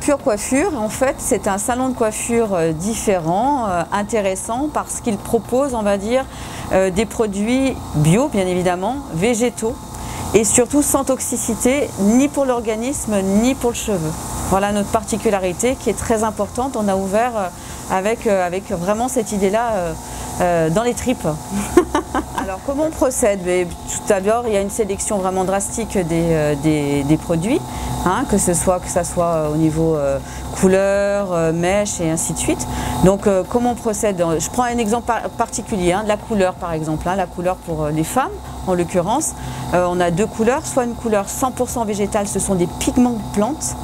BioPure Coiffure, en fait, c'est un salon de coiffure différent, intéressant, parce qu'il propose, on va dire, des produits bio, bien évidemment, végétaux, et surtout sans toxicité, ni pour l'organisme, ni pour le cheveu. Voilà notre particularité qui est très importante. On a ouvert avec vraiment cette idée-là dans les tripes. Alors comment on procède? Tout d'abord, il y a une sélection vraiment drastique des produits, hein, que ça soit au niveau couleur, mèche et ainsi de suite. Donc comment on procède? Je prends un exemple particulier, hein, de la couleur par exemple, hein, la couleur pour les femmes en l'occurrence. On a deux couleurs, soit une couleur 100% végétale, ce sont des pigments de plantes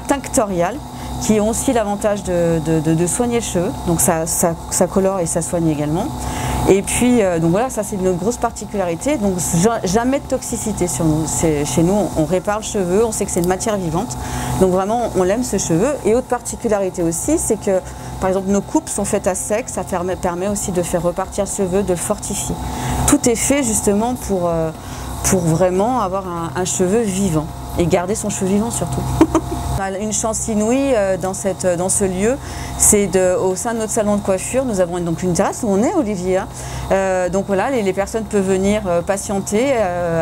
tinctoriales, qui ont aussi l'avantage de soigner le cheveu, donc ça colore et ça soigne également. Et puis, donc voilà, ça c'est une grosse particularité, donc jamais de toxicité sur nous. Chez nous, on répare le cheveu, on sait que c'est une matière vivante, donc vraiment on aime ce cheveu. Et autre particularité aussi, c'est que par exemple nos coupes sont faites à sec, ça permet aussi de faire repartir le cheveu, de le fortifier. Tout est fait justement pour vraiment avoir un cheveu vivant et garder son cheveu vivant surtout. On a une chance inouïe dans ce lieu, c'est au sein de notre salon de coiffure, nous avons donc une terrasse où on est, Olivier. Donc voilà, les personnes peuvent venir patienter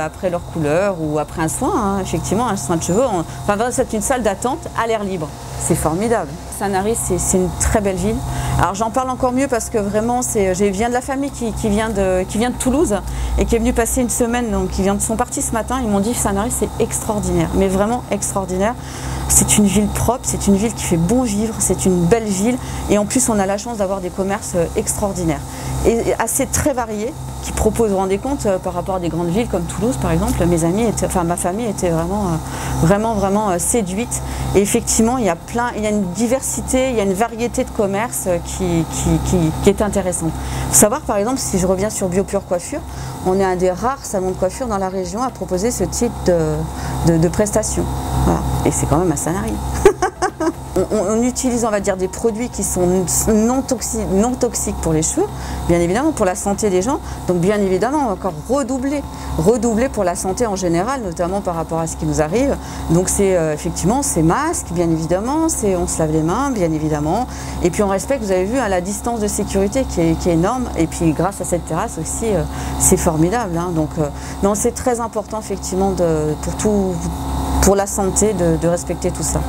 après leur couleur ou après un soin, hein, effectivement, un soin de cheveux. Enfin, c'est une salle d'attente à l'air libre, c'est formidable. Sanary, c'est une très belle ville. Alors j'en parle encore mieux parce que vraiment, je viens de la famille qui vient de Toulouse et qui est venue passer une semaine, donc ils sont partis ce matin, ils m'ont dit Sanary c'est extraordinaire, mais vraiment extraordinaire. C'est une ville propre, c'est une ville qui fait bon vivre, c'est une belle ville et en plus on a la chance d'avoir des commerces extraordinaires et assez très variés qui proposent, vous vous rendez compte, par rapport à des grandes villes comme Toulouse par exemple, ma famille était vraiment séduite et effectivement il y a une diversité, il y a une variété de commerces qui est intéressante. Il faut savoir par exemple, si je reviens sur BioPure Coiffure, on est un des rares salons de coiffure dans la région à proposer ce type de prestations. Voilà. Et c'est quand même à Sanary. On utilise, on va dire, des produits qui sont non toxiques pour les cheveux, bien évidemment pour la santé des gens. Donc bien évidemment, on va encore redoubler pour la santé en général, notamment par rapport à ce qui nous arrive. Donc c'est effectivement ces masques, bien évidemment, on se lave les mains, bien évidemment. Et puis on respecte, vous avez vu, hein, la distance de sécurité qui est énorme. Et puis grâce à cette terrasse aussi, c'est formidable. Hein. Donc non, c'est très important effectivement pour la santé de respecter tout ça.